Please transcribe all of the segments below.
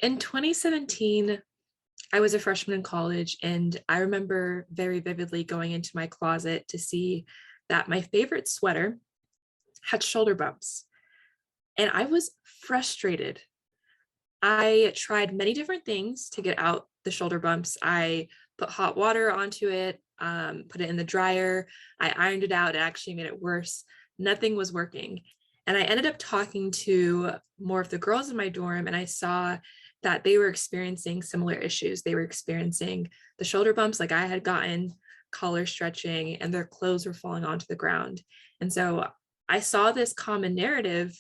In 2017, I was a freshman in college, and I remember very vividly going into my closet to see that my favorite sweater had shoulder bumps. And I was frustrated. I tried many different things to get out the shoulder bumps. I put hot water onto it, put it in the dryer. I ironed it out. It actually made it worse. Nothing was working. And I ended up talking to more of the girls in my dorm, and I saw that they were experiencing similar issues. They were experiencing the shoulder bumps like I had gotten, collar stretching, and their clothes were falling onto the ground. And so I saw this common narrative,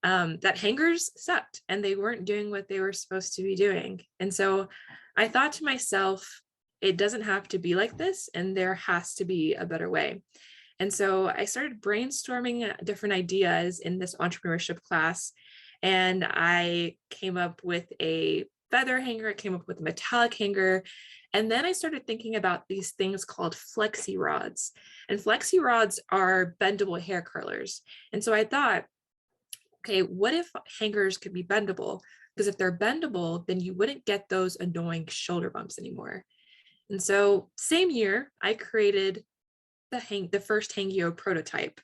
that hangers sucked and they weren't doing what they were supposed to be doing. And so I thought to myself, it doesn't have to be like this, and there has to be a better way. And so I started brainstorming different ideas in this entrepreneurship class, and I came up with a feather hanger, I came up with a metallic hanger, and then I started thinking about these things called flexi rods. And flexi rods are bendable hair curlers. And so I thought, okay, what if hangers could be bendable? Because if they're bendable, then you wouldn't get those annoying shoulder bumps anymore. And so same year, I created the first Hangio prototype.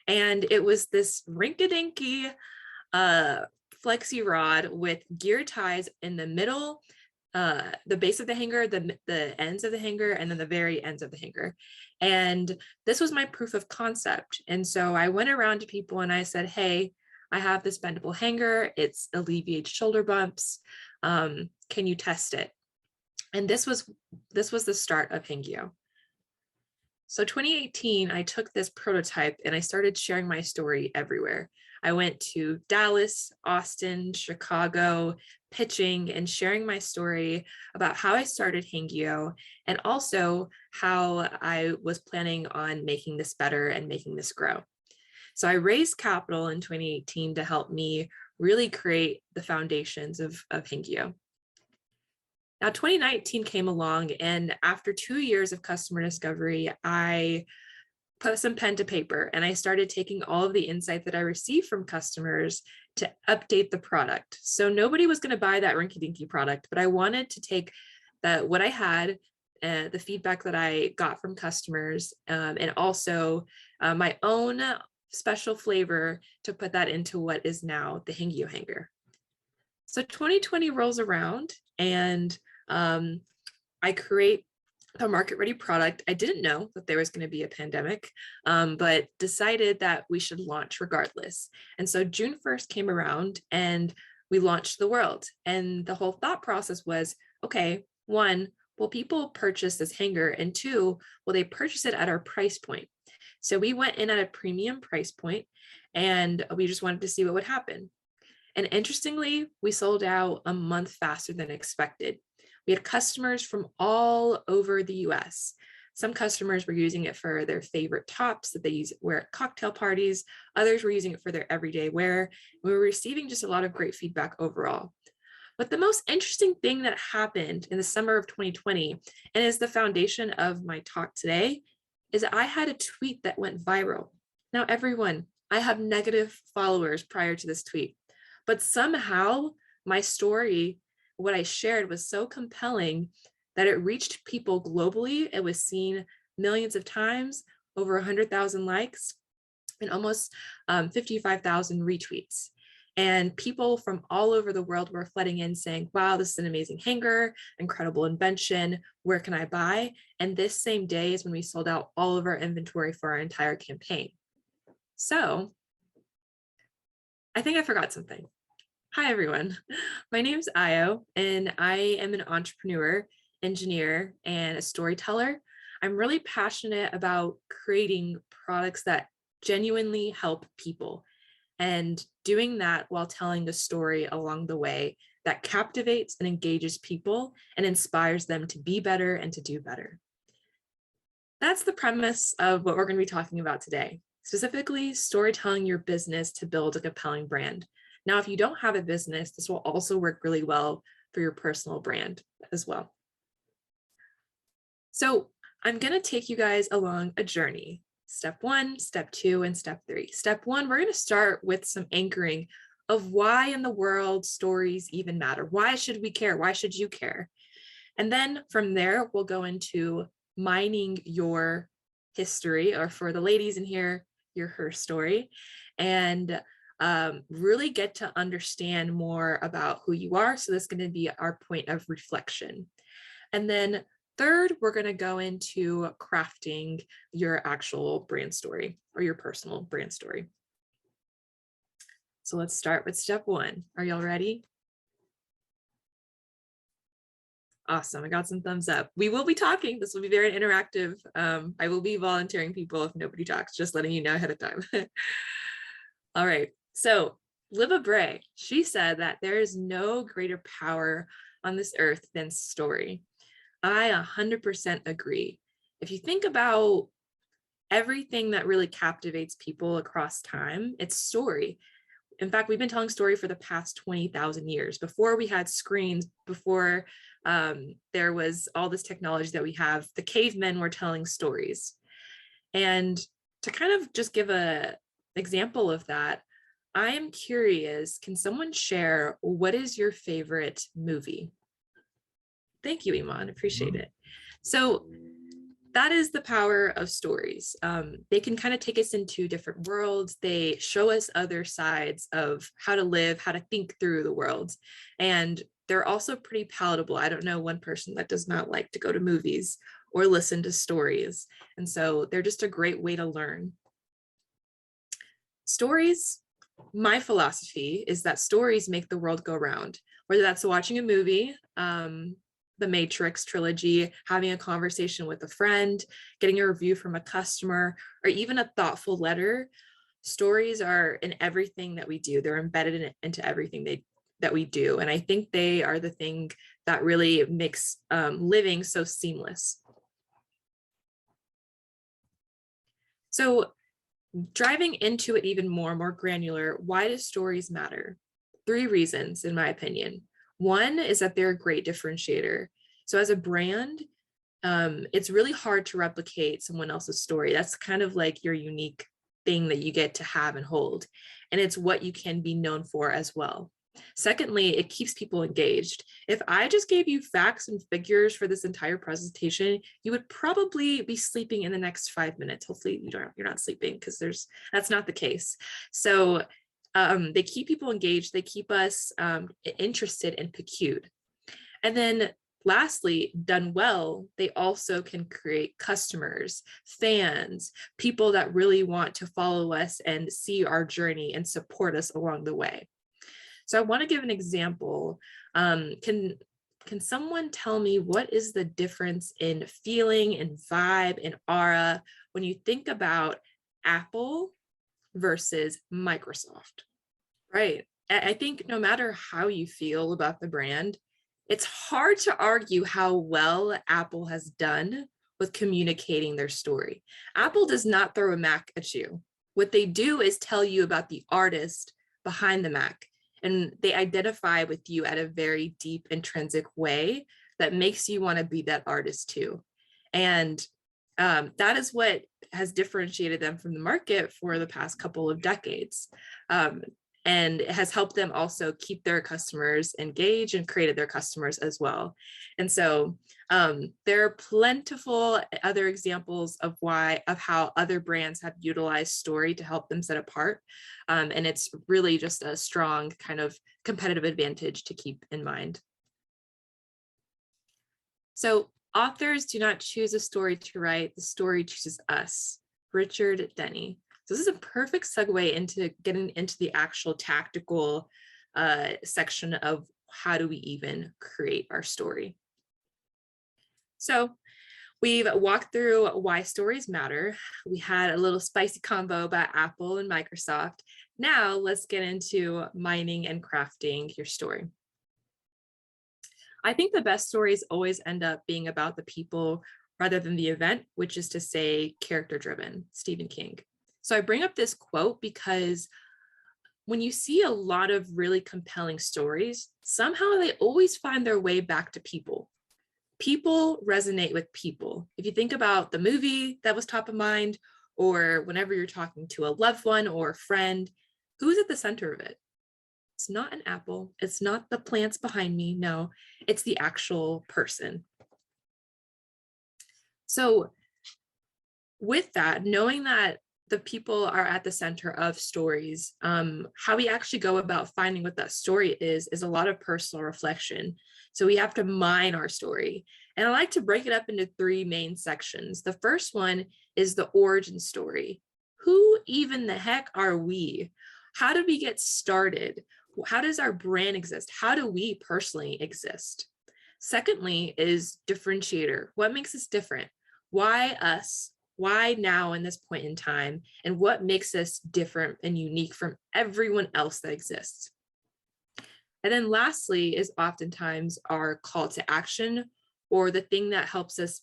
And it was this rinky-dinky flexi rod with gear ties in the middle, the base of the hanger, the ends of the hanger, and then the very ends of the hanger. And this was my proof of concept. And so I went around to people and I said, hey, I have this bendable hanger. It's alleviates shoulder bumps. Can you test it? And this was the start of Hangio. So 2018, I took this prototype and I started sharing my story everywhere. I went to Dallas, Austin, Chicago, pitching and sharing my story about how I started Hangio, and also how I was planning on making this better and making this grow. So I raised capital in 2018 to help me really create the foundations of Hangio. Now, 2019 came along, and after 2 years of customer discovery, I put some pen to paper and I started taking all of the insight that I received from customers to update the product. So nobody was going to buy that rinky-dinky product, but I wanted to take what I had, the feedback that I got from customers, and also my own special flavor to put that into what is now the Hangio hanger. So 2020 rolls around, and I create a market-ready product. I didn't know that there was going to be a pandemic, but decided that we should launch regardless. And so June 1st came around and we launched the world. And the whole thought process was, okay, one, will people purchase this hanger? And two, will they purchase it at our price point? So we went in at a premium price point, and we just wanted to see what would happen. And interestingly, we sold out a month faster than expected. We had customers from all over the US. Some customers were using it for their favorite tops that they wear at cocktail parties. Others were using it for their everyday wear. We were receiving just a lot of great feedback overall. But the most interesting thing that happened in the summer of 2020, and is the foundation of my talk today, is I had a tweet that went viral. Now, everyone, I have negative followers prior to this tweet, but somehow my story, what I shared, was so compelling that it reached people globally. It was seen millions of times, over 100,000 likes, and almost 55,000 retweets. And people from all over the world were flooding in saying, wow, this is an amazing hanger, incredible invention, where can I buy? And this same day is when we sold out all of our inventory for our entire campaign. So I think I forgot something. Hi, everyone. My name's Ayo, and I am an entrepreneur, engineer, and a storyteller. I'm really passionate about creating products that genuinely help people, and doing that while telling a story along the way that captivates and engages people and inspires them to be better and to do better. That's the premise of what we're going to be talking about today, specifically storytelling your business to build a compelling brand. Now, if you don't have a business, this will also work really well for your personal brand as well. So I'm going to take you guys along a journey. Step 1, step 2, and step 3. Step 1, we're going to start with some anchoring. of why in the world stories even matter. Why should we care? Why should you care? And then from there, we'll go into mining your history, or for the ladies in here, your her story, and really get to understand more about who you are. So that's going to be our point of reflection. And then third, we're going to go into crafting your actual brand story or your personal brand story. So let's start with step one. Are y'all ready? Awesome. I got some thumbs up. We will be talking. This will be very interactive. I will be volunteering people if nobody talks, just letting you know ahead of time. All right. So Liva Bray, she said that there is no greater power on this earth than story. I 100% agree. If you think about everything that really captivates people across time, it's story. In fact, we've been telling story for the past 20,000 years. Before we had screens, before there was all this technology that we have, the cavemen were telling stories. And to kind of just give an example of that, I am curious, can someone share what is your favorite movie? Thank you, Iman, appreciate it. So that is the power of stories. They can kind of take us into different worlds. They show us other sides of how to live, how to think through the world. And they're also pretty palatable. I don't know one person that does not like to go to movies or listen to stories. And so they're just a great way to learn. Stories, my philosophy is that stories make the world go round, whether that's watching a movie, the Matrix trilogy, having a conversation with a friend, getting a review from a customer, or even a thoughtful letter. Stories are in everything that we do. They're embedded into everything that we do. And I think they are the thing that really makes living so seamless. So driving into it even more granular, why do stories matter? 3 reasons, in my opinion. One is that they're a great differentiator. So as a brand, it's really hard to replicate someone else's story. That's kind of like your unique thing that you get to have and hold. And it's what you can be known for as well. Secondly, it keeps people engaged. If I just gave you facts and figures for this entire presentation, you would probably be sleeping in the next 5 minutes. Hopefully you're not sleeping, because that's not the case. So they keep people engaged. They keep us interested and piqued. And then lastly, done well, they also can create customers, fans, people that really want to follow us and see our journey and support us along the way. So I want to give an example. Can someone tell me what is the difference in feeling and vibe and aura when you think about Apple versus Microsoft? Right. I think no matter how you feel about the brand, it's hard to argue how well Apple has done with communicating their story. Apple does not throw a Mac at you. What they do is tell you about the artist behind the Mac, and they identify with you at a very deep, intrinsic way that makes you want to be that artist too. And that is what has differentiated them from the market for the past couple of decades. And it has helped them also keep their customers engaged and created their customers as well. And so there are plentiful other examples of how other brands have utilized story to help them set apart. And it's really just a strong kind of competitive advantage to keep in mind. So authors do not choose a story to write, the story chooses us. Richard Denny. So this is a perfect segue into getting into the actual tactical section of how do we even create our story. So we've walked through why stories matter. We had a little spicy combo about Apple and Microsoft. Now let's get into mining and crafting your story. I think the best stories always end up being about the people rather than the event, which is to say character driven, Stephen King. So I bring up this quote because when you see a lot of really compelling stories, somehow they always find their way back to people. People resonate with people. If you think about the movie that was top of mind, or whenever you're talking to a loved one or a friend, who's at the center of it? It's not an apple. It's not the plants behind me. No, it's the actual person. So with that, knowing that the people are at the center of stories, how we actually go about finding what that story is a lot of personal reflection. So we have to mine our story. And I like to break it up into three main sections. The first one is the origin story. Who even the heck are we? How did we get started? How does our brand exist? How do we personally exist? Secondly is differentiator. What makes us different? Why us? Why now in this point in time? And what makes us different and unique from everyone else that exists? And then lastly is oftentimes our call to action, or the thing that helps us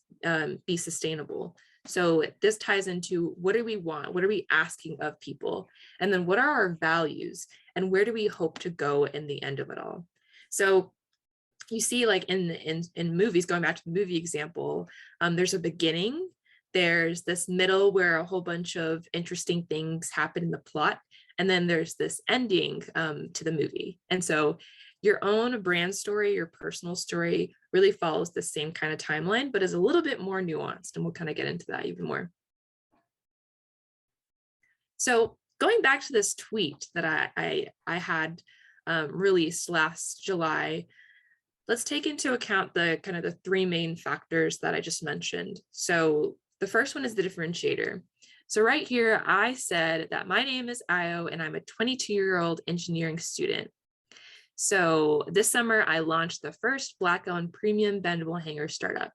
be sustainable. So this ties into, what do we want? What are we asking of people? And then what are our values? And where do we hope to go in the end of it all? So you see, like in movies, going back to the movie example, there's a beginning, there's this middle where a whole bunch of interesting things happen in the plot, and then there's this ending to the movie. And so your own brand story, your personal story, really follows the same kind of timeline, but is a little bit more nuanced, and we'll kind of get into that even more. So going back to this tweet that I had released last July, let's take into account the kind of the three main factors that I just mentioned. So the first one is the differentiator. So right here, I said that my name is Io and I'm a 22-year-old engineering student. So this summer, I launched the first Black-owned premium bendable hanger startup.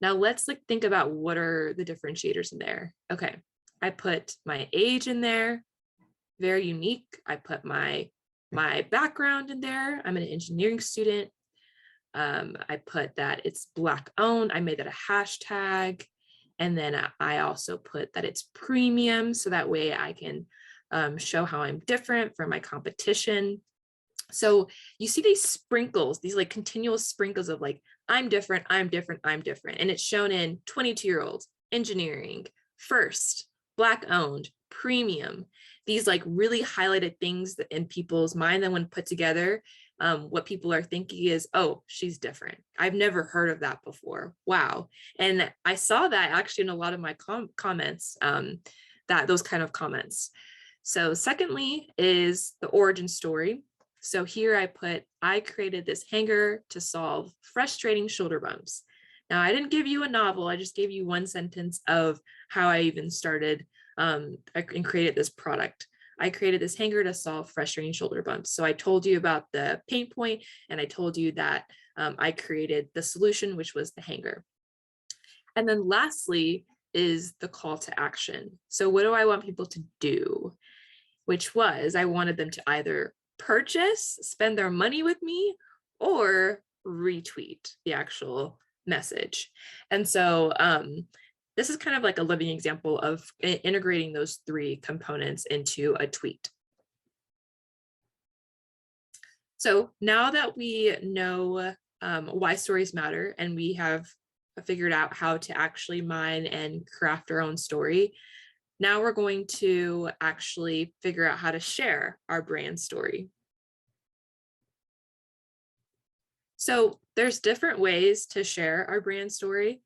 Now let's think about what are the differentiators in there. Okay, I put my age in there, very unique. I put my background in there. I'm an engineering student. I put that it's Black owned. I made that a hashtag. And then I also put that it's premium. So that way I can show how I'm different from my competition. So you see these sprinkles, these like continual sprinkles of like, I'm different, I'm different, I'm different. And it's shown in 22-year-olds, engineering, first, Black owned, premium. These like really highlighted things that in people's mind, then when put together, what people are thinking is, oh, she's different. I've never heard of that before. Wow. And I saw that actually in a lot of my comments, that those kind of comments. So secondly is the origin story. So here I created this hanger to solve frustrating shoulder bumps. Now I didn't give you a novel. I just gave you one sentence of how I even started and created this product. I created this hanger to solve frustrating shoulder bumps. So I told you about the pain point, and I told you that I created the solution, which was the hanger. And then lastly is the call to action. So what do I want people to do? Which was, I wanted them to either purchase, spend their money with me, or retweet the actual message. And so this is kind of like a living example of integrating those three components into a tweet. So now that we know why stories matter, and we have figured out how to actually mine and craft our own story, now we're going to actually figure out how to share our brand story. So there's different ways to share our brand story.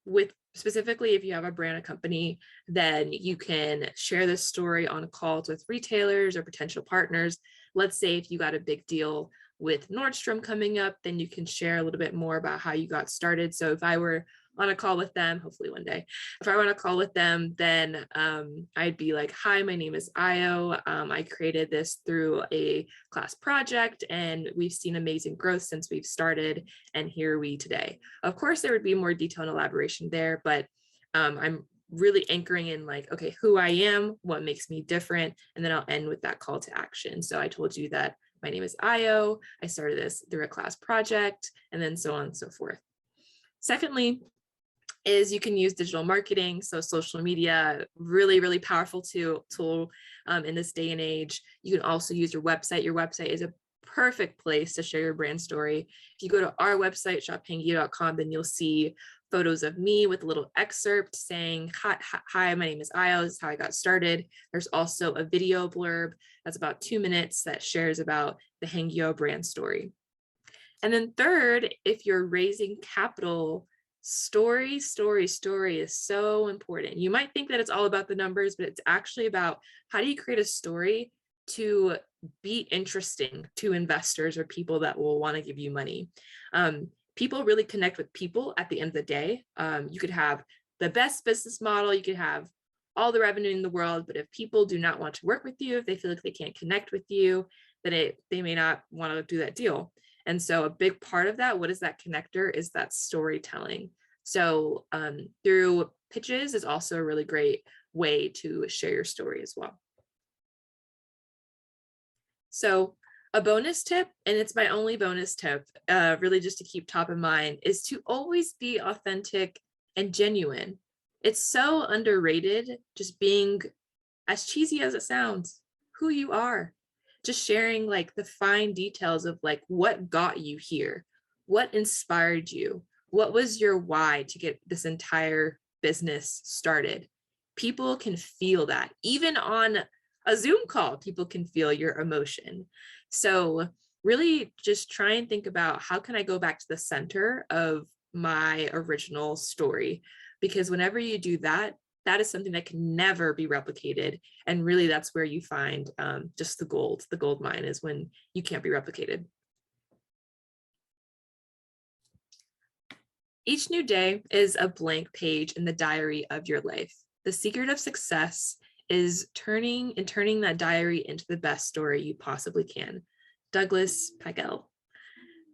With specifically, if you have a brand, a company, then you can share this story on calls with retailers or potential partners. Let's say if you got a big deal with Nordstrom coming up, then you can share a little bit more about how you got started. So if I were on a call with them, hopefully one day, if I were on a call with them, then I'd be like, hi, my name is Io. I created this through a class project, and we've seen amazing growth since we've started, and here are we today. Of course, there would be more detail and elaboration there, but I'm really anchoring in like, okay, who I am, what makes me different, and then I'll end with that call to action. So I told you that my name is Io. I started this through a class project, and then so on and so forth. Secondly, is you can use digital marketing. So social media, really, really powerful tool in this day and age. You can also use your website. Your website is a perfect place to share your brand story. If you go to our website, shophangy.com, then you'll see photos of me with a little excerpt saying, hi, my name is Io, this is how I got started. There's also a video blurb that's about 2 minutes that shares about the Hangyo brand story. And then third, if you're raising capital, story is so important. You might think that it's all about the numbers, but it's actually about how do you create a story to be interesting to investors or people that will want to give you money. People really connect with people at the end of the day. You could have the best business model, you could have all the revenue in the world, but if people do not want to work with you, if they feel like they can't connect with you, then they may not want to do that deal. And so a big part of that, what is that connector, is that storytelling. So through pitches is also a really great way to share your story as well. So a bonus tip, and it's my only bonus tip, really just to keep top of mind, is to always be authentic and genuine. It's so underrated, just being, as cheesy as it sounds, who you are. Just sharing like the fine details of like what got you here, what inspired you, what was your why to get this entire business started. People can feel that. Even on a Zoom call, people can feel your emotion. So really just try and think about, how can I go back to the center of my original story? Because whenever you do that, that is something that can never be replicated. And really that's where you find just the gold mine, is when you can't be replicated. Each new day is a blank page in the diary of your life. The secret of success is turning that diary into the best story you possibly can. Douglas Pagel.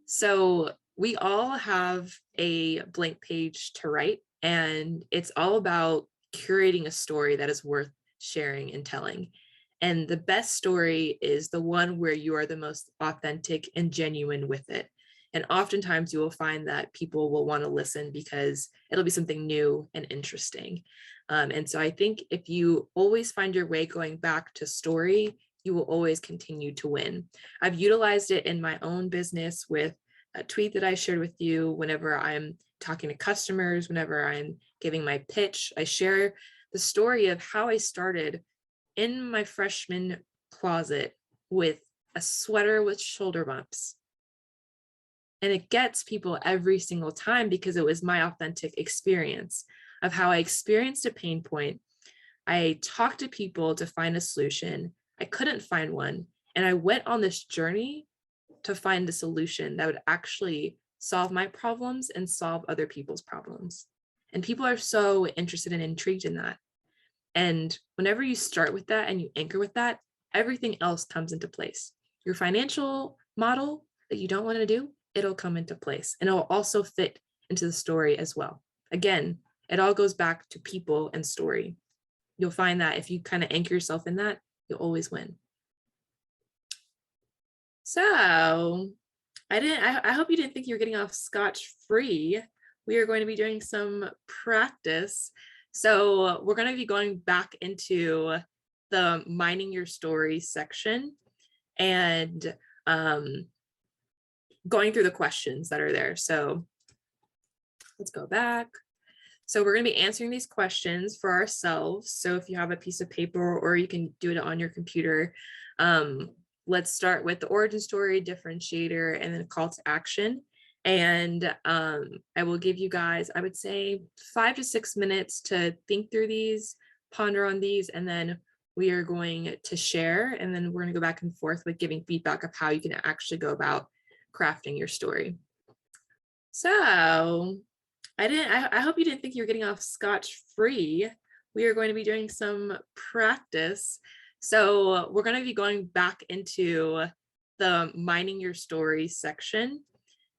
So we all have a blank page to write, and it's all about curating a story that is worth sharing and telling. And the best story is the one where you are the most authentic and genuine with it. And oftentimes you will find that people will want to listen because it'll be something new and interesting. And so I think if you always find your way going back to story, you will always continue to win. I've utilized it in my own business with a tweet that I shared with you. Whenever I'm talking to customers, whenever I'm giving my pitch, I share the story of how I started in my freshman closet with a sweater with shoulder bumps. And it gets people every single time because it was my authentic experience of how I experienced a pain point. I talked to people to find a solution. I couldn't find one. And I went on this journey to find the solution that would actually solve my problems and solve other people's problems. And people are so interested and intrigued in that. And whenever you start with that and you anchor with that, everything else comes into place. Your financial model that you don't want to do, it'll come into place, and it'll also fit into the story as well. Again, it all goes back to people and story. You'll find that if you kind of anchor yourself in that, you'll always win. So I hope you didn't think you were getting off scotch-free. We are going to be doing some practice. So we're going to be going back into the mining your story section and going through the questions that are there. So let's go back. So we're going to be answering these questions for ourselves. So if you have a piece of paper, or you can do it on your computer, let's start with the origin story, differentiator, and then a call to action. And I will give you guys, I would say 5 to 6 minutes to think through these, ponder on these, and then we are going to share, and then we're going to go back and forth with giving feedback of how you can actually go about crafting your story. So I hope you didn't think you were getting off scotch-free. We are going to be doing some practice. So we're going to be going back into the mining your story section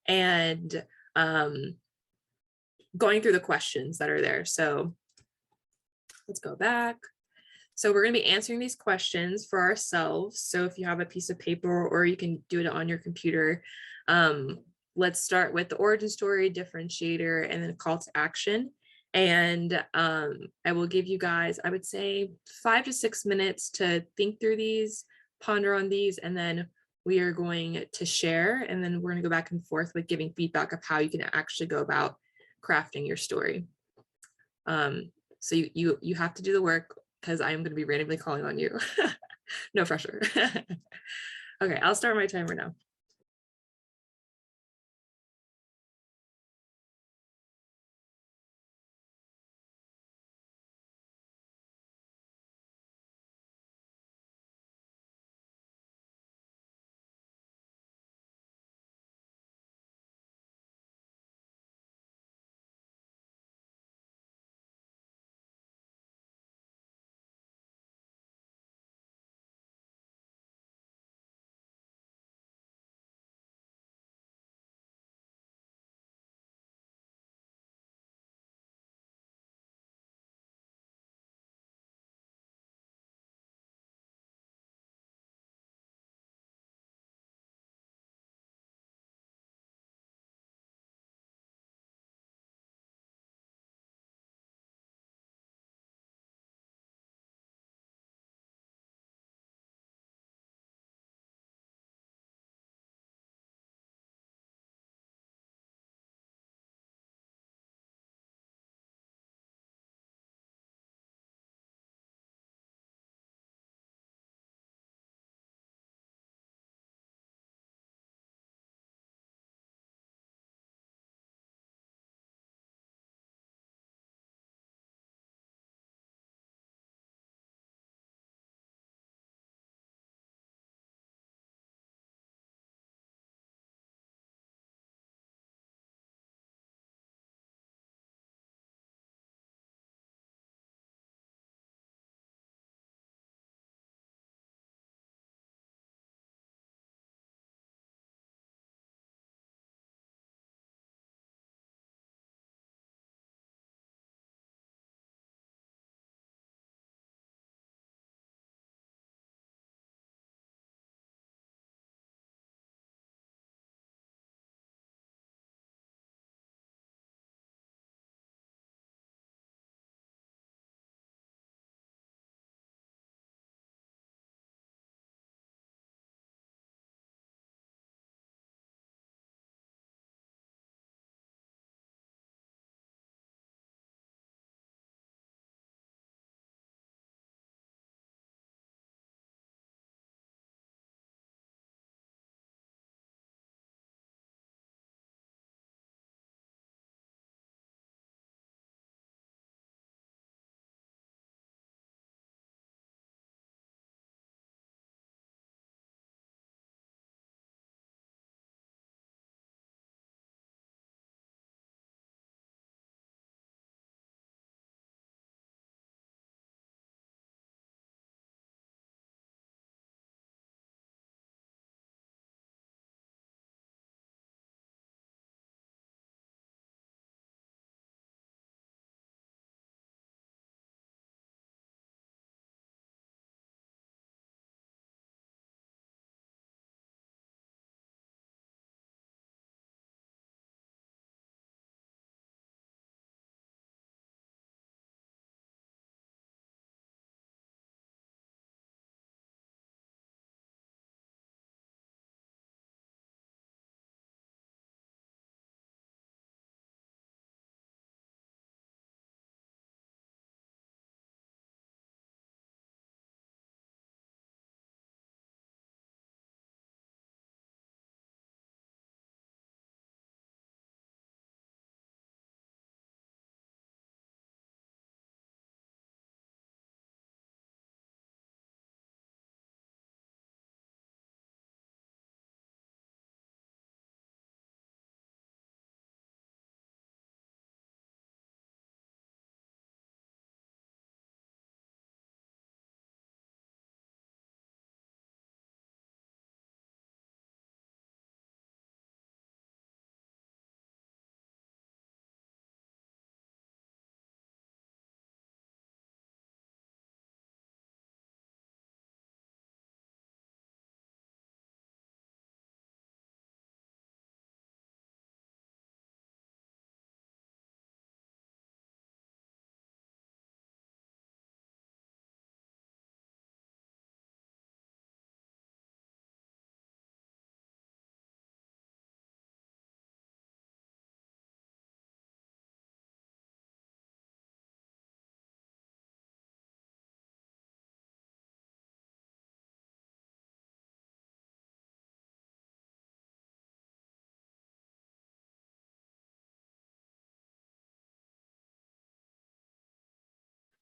and going through the questions that are there. So let's go back. So we're going to be answering these questions for ourselves. So if you have a piece of paper, or you can do it on your computer, let's start with the origin story, differentiator, and then a call to action. And I will give you guys, I would say 5 to 6 minutes to think through these, ponder on these, and then we are going to share, and then we're going to go back and forth with giving feedback of how you can actually go about crafting your story. So you have to do the work because I am going to be randomly calling on you. No pressure. Okay, I'll start my timer now.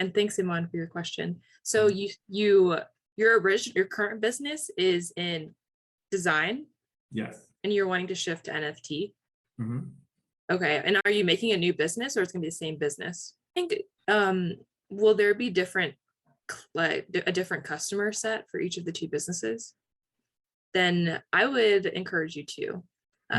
And thanks, Iman, for your question. So your current business is in design. Yes. And you're wanting to shift to NFT. Mm-hmm. Okay. And are you making a new business, or it's going to be the same business? I think, will there be a different customer set for each of the two businesses? Then I would encourage you to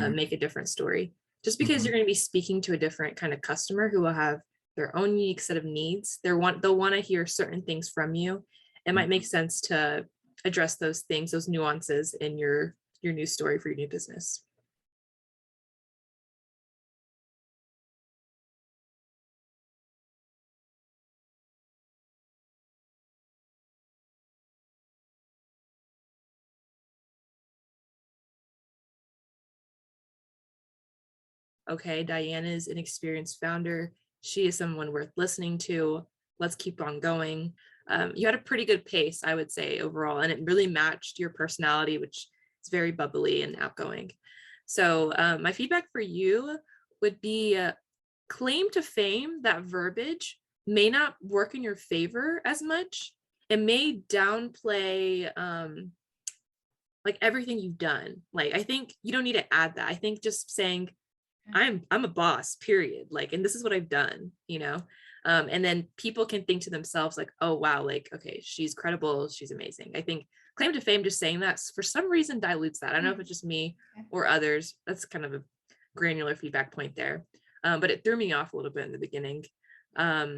make a different story, just because you're going to be speaking to a different kind of customer who will have their own unique set of needs. They'll want to hear certain things from you. It might make sense to address those things, those nuances in your new story for your new business. Okay, Diana is an experienced founder. She is someone worth listening to. Let's keep on going. You had a pretty good pace, I would say, overall, and it really matched your personality, which is very bubbly and outgoing. So my feedback for you would be claim to fame. That verbiage may not work in your favor as much. It may downplay like everything you've done. Like, I think you don't need to add that. I think just saying, I'm a boss, period. Like, and this is what I've done, you know? And then people can think to themselves like, oh, wow, like, okay, she's credible. She's amazing. I think claim to fame, just saying that for some reason dilutes that. I don't know if it's just me or others. That's kind of a granular feedback point there. But it threw me off a little bit in the beginning. I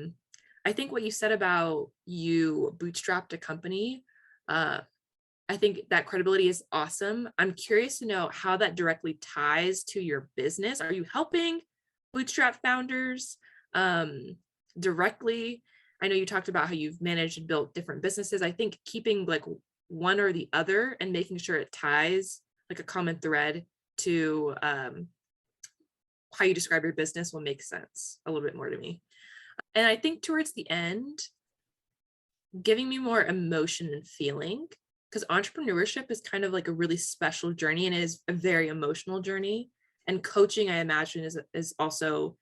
think what you said about you bootstrapped a company, I think that credibility is awesome. I'm curious to know how that directly ties to your business. Are you helping bootstrap founders directly? I know you talked about how you've managed and built different businesses. I think keeping like one or the other and making sure it ties like a common thread to how you describe your business will make sense a little bit more to me. And I think towards the end, giving me more emotion and feeling, because entrepreneurship is kind of like a really special journey, and it is a very emotional journey. And coaching, I imagine, is also,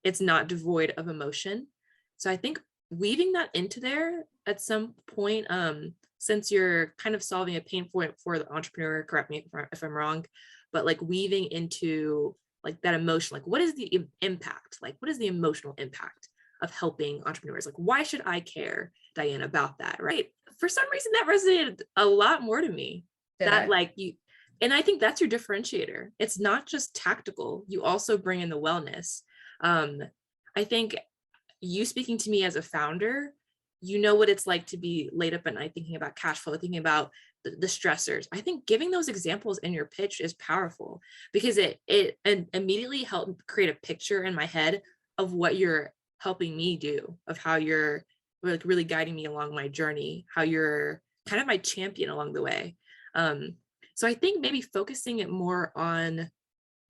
it's not devoid of emotion. So I think weaving that into there at some point, since you're kind of solving a pain point for the entrepreneur, correct me if I'm wrong, but like weaving into like that emotion, like what is the impact? Like what is the emotional impact of helping entrepreneurs? Like, why should I care, Diane, about that? Right. For some reason that resonated a lot more to me. Like you, and I think that's your differentiator. It's not just tactical. You also bring in the wellness. I think you speaking to me as a founder, you know what it's like to be laid up at night thinking about cash flow, thinking about the stressors. I think giving those examples in your pitch is powerful, because it immediately helped create a picture in my head of what you're helping me do, of how you're like really guiding me along my journey, how you're kind of my champion along the way. So I think maybe focusing it more on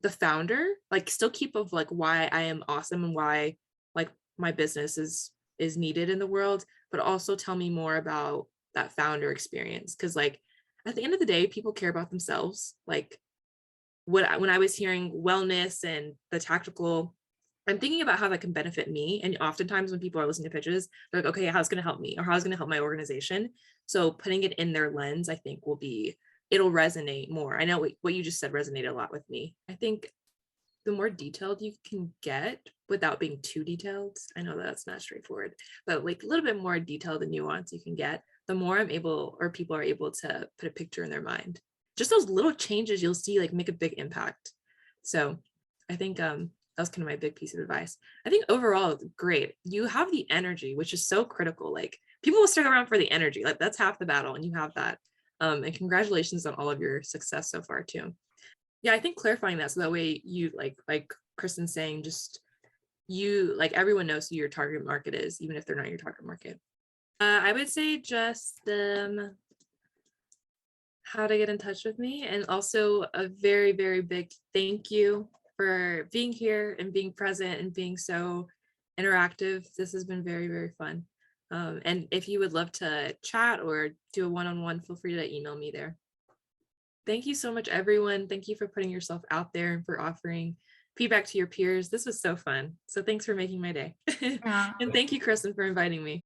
the founder, like still keep of like why I am awesome and why like my business is needed in the world, but also tell me more about that founder experience. Because like at the end of the day, people care about themselves. Like when I was hearing wellness and the tactical, I'm thinking about how that can benefit me. And oftentimes when people are listening to pitches, they're like, okay, how's it going to help me, or how's it going to help my organization? So putting it in their lens, I think it'll resonate more. I know what you just said resonated a lot with me. I think the more detailed you can get without being too detailed, I know that's not straightforward, but like a little bit more detail, the nuance you can get, the more people are able to put a picture in their mind. Just those little changes you'll see like make a big impact. So I think that was kind of my big piece of advice. I think overall it's great. You have the energy, which is so critical. Like people will stick around for the energy. Like that's half the battle, and you have that. And congratulations on all of your success so far too. Yeah, I think clarifying that so that way you like Kristen's saying, just you like everyone knows who your target market is, even if they're not your target market. I would say just how to get in touch with me, and also a very, very big thank you for being here and being present and being so interactive. This has been very, very fun. And if you would love to chat or do a one-on-one, feel free to email me there. Thank you so much, everyone. Thank you for putting yourself out there and for offering feedback to your peers. This was so fun. So thanks for making my day. And thank you, Kristen, for inviting me.